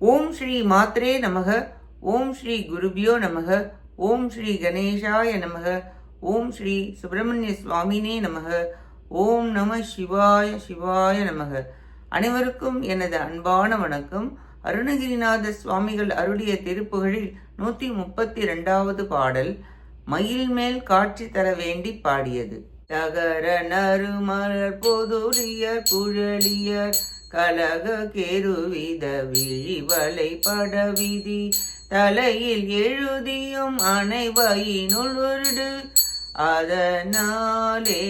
ஓம் ஸ்ரீ மாத்ரே நமக. ஓம் ஸ்ரீ குருபியோ நமக. ஓம் ஸ்ரீ கணேசாய நமக. ஓம் ஸ்ரீ சுப்பிரமணிய சுவாமினே நமக. ஓம் நம சிவாய சிவாய நமக. அனைவருக்கும் எனது அன்பான வணக்கம். அருணகிரிநாத சுவாமிகள் அருளிய திருப்புகழில் 132வது பாடல் மயில் மேல் காட்சி தர வேண்டி பாடியது. தகர நறுமலர் பொதுளியர் குழலியர் கலக கேருவித விழிவலை படவிதி தலையில் எழுதியும் அனைவையினுள் உருடு அதனாலே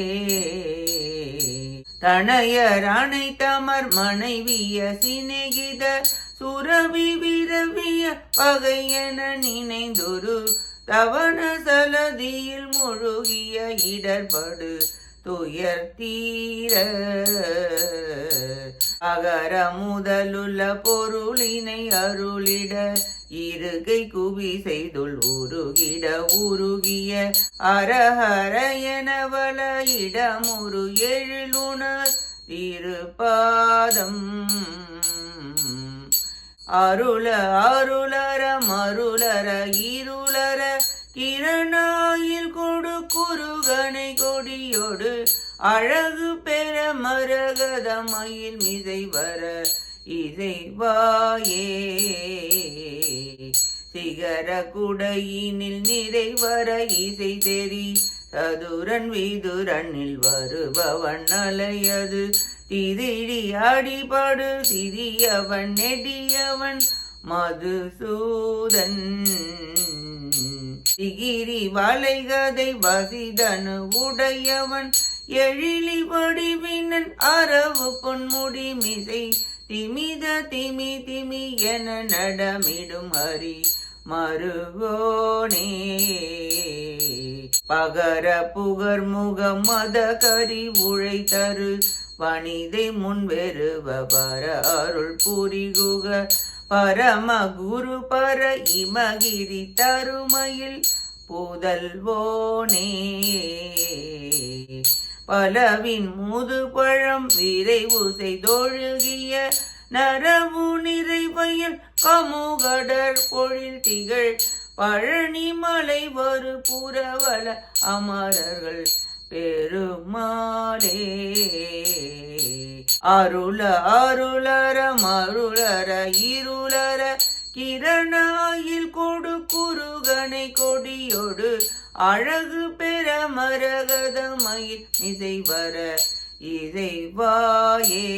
தனையர் அனைத்தமர் மனைவிய சிநேகித சுரவி விரவிய பகையென நினைந்தொரு தவண சலதியில் முழுகிய இடர்படு துயர் தீர அகர முதலுள்ள பொருளினை அருளிட இருகை குவி செய்துள் உருகிட உருகிய அரஹர எனவல இடமுரு எழிலுணர் திருப்பாதம் அருள அருளர மருளர இருளர கிரணாயில் கொடு குருகனை கொடியோடு அழகு பெற மரகதமயில் மிசை வர இசைவாயே சிகர குடையினில் நிறைவர இசை தெரி சதுரன் விதுரனில் வருபவன் அலையது திதிழி அடிபடு சிறியவன் நெடியவன் மதுசூதன் சிகிரி வளைகதை வசிதனு உடையவன் எழிலி வடிவினன் அரவு பொன்முடி மிசை திமித திமி திமி என நடமிடும் ஹரி மருகோனே பகர புகர் முகம் மத கரி உழை தரு வனிதை முன்வெருவ பர அருள் புரிகுக பரம குரு பர இமகிரி தருமையில் புதல்வோனே பலவின் முது பழம் விரைவு செய்தொழுகிய நரவு நிறைவயல் கமுகடர் பொழில் திகழ் பழனி மலை வரு புறவல அமரர்கள் பெருமாளே அருள அருளர மருளர இருளர கிரணாயில் கொடு குருகனை கொடியோடு அழகு பெற மரகதமயில் இசை வர இசைவாயே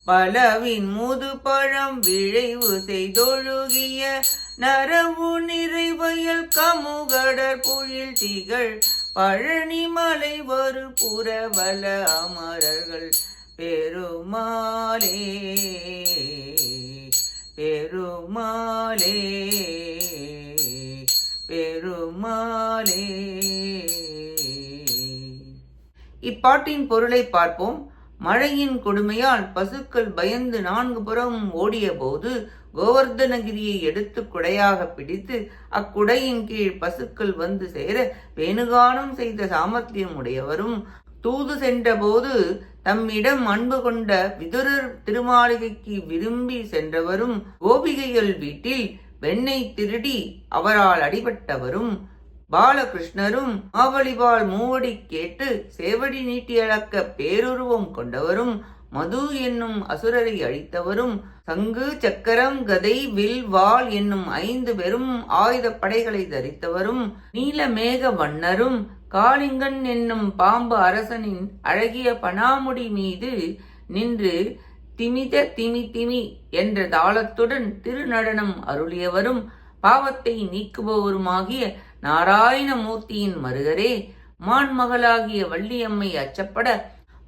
பலவின் முது பழம் விழைவு செய்தொழுகிய நரவு நிறைவயல் கமுகடர் பொழில் திகழ் பழனி மலை வரு புறவல அமரர்கள் பெருமாளே பெருமாளே பெருமாளே. இப்பாட்டின் பொருளை பார்ப்போம். மழையின் கொடுமையால் பசுக்கள் பயந்து 4 புறமும் ஓடிய போது கோவர்தனகிரியை எடுத்து குடையாக பிடித்து அக்குடையின் கீழ் பசுக்கள் வந்து சேர வேணுகானம் செய்த சாமர்த்தியம் உடையவரும் தூது சென்ற போது தம்மிடம் அன்பு கொண்ட விதுரர் திருமாளிகைக்கு விரும்பி சென்றவரும் கோபிகைகள் வீட்டில் வெண்ணெய் திருடி அவரால் அடிபட்டவரும் பாலகிருஷ்ணரும் மாவலிவாள் மூவடி கேட்டு சேவடி நீட்டி அளக்க பேருருவம் கொண்டவரும் மது என்னும் அசுரரை அழித்தவரும் சங்கு சக்கரம் கதை வில் வாள் என்னும் 5 பெரும் ஆயுத படைகளை தரித்தவரும் நீலமேக வண்ணரும் காளிங்கன் என்னும் பாம்பு அரசனின் அழகிய பனாமுடி மீது நின்று திமித திமி திமி என்ற தாளத்துடன் திருநடனம் அருளியவரும் பாவத்தை நீக்குபவருமாகிய நாராயணமூர்த்தியின் மருகரே மான்மகளாகிய வள்ளியம்மை அச்சப்பட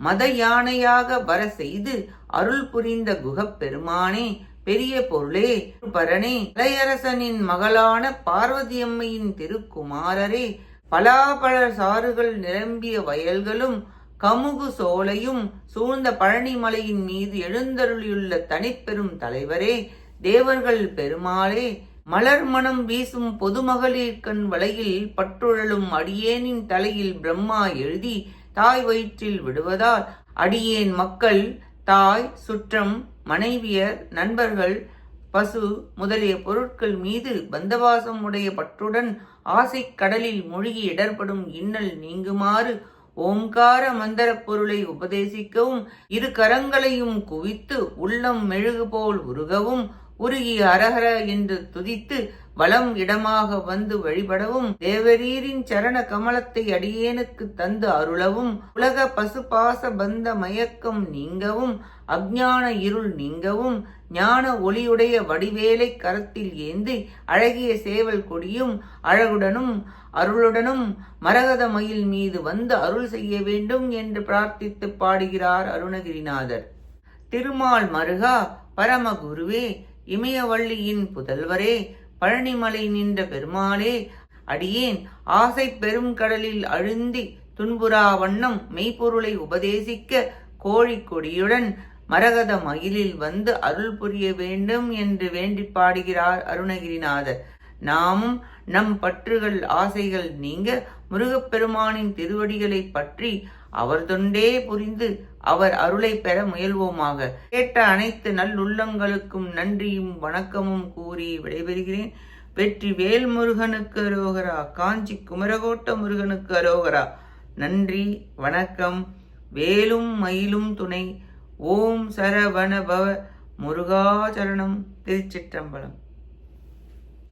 மத யானையாக வர செய்து அருள் புரிந்த குகப் பெருமானே பெரிய பொருளே பரனே இளையரசனின் மகளான பார்வதியம்மையின் திருக்குமாரரே பலாபழ சாறுகள் நிரம்பிய வயல்களும் கமுகு சோலையும் சூழ்ந்த பழனிமலையின் மீது எழுந்தருளியுள்ள தனிப்பெரும் தலைவரே தேவர்கள் பெருமாளே மலர் மனம் வீசும் பொதுமகளிர்கண் வலையில் பட்டுழலும் அடியேனின் தலையில் பிரம்மா எழுதி தாய் வயிற்றில் விடுவதால் அடியேன் மக்கள் தாய் சுற்றம் மனைவியர், நண்பர்கள், பசு முதலிய பொருட்கள் மீது பந்தவாசம் உடைய பற்றுடன் ஆசைக் கடலில் மூழ்கி இடர்படும் இன்னல் நீங்குமாறு ஓம்கார மந்திர பொருளை உபதேசிக்கவும், இரு கரங்களையும் குவித்து உள்ளம் மெழுகு போல் உருகவும், உருகி அரஹர என்று துதித்து வலம் இடமாக வந்து வழிபடவும், தேவரீரின் சரண கமலத்தை அடியேனுக்கு தந்து அருளவும், உலக பசுபாச பந்த மயக்கம் நீங்கவும், அஞ்ஞான இருள் நீங்கவும், ஞான ஒளியுடைய வடிவேலை கரத்தில் ஏந்தி அழகிய சேவல் கொடியும் அழகுடனும் அருளுடனும் மரகத மயில் மீது வந்து அருள் செய்ய வேண்டும் என்று பிரார்த்தித்து பாடுகிறார் அருணகிரிநாதர். திருமால் மருகா, பரமகுருவே, இமயவள்ளியின் புதல்வரே, பழனிமலை நின்ற பெருமாளே, அடியேன் ஆசை பெரும் கடலில் அழுந்தி துன்புறா வண்ணம் மெய்ப்பொருளை உபதேசிக்க கோழி கொடியுடன் மரகத மயிலில் வந்து அருள் புரிய வேண்டும் என்று வேண்டி பாடுகிறார் அருணகிரிநாதர். நாமும் நம் பற்றுகள் ஆசைகள் நீங்க முருகப்பெருமானின் திருவடிகளை பற்றி அவர் தொண்டே புரிந்து அவர் அருளை பெற முயல்வோமாக. கேட்ட அனைத்து நல்லுள்ளங்களுக்கும் நன்றியும் வணக்கமும் கூறி விடைபெறுகிறேன். வெற்றி வேல் முருகனுக்கு அரோகரா. காஞ்சி குமரகோட்ட முருகனுக்கு அரோகரா. நன்றி, வணக்கம். வேலும் மயிலும் துணை. ஓம் சரவண பவ. முருகாச்சரணம். திருச்சிற்றம்பலம்.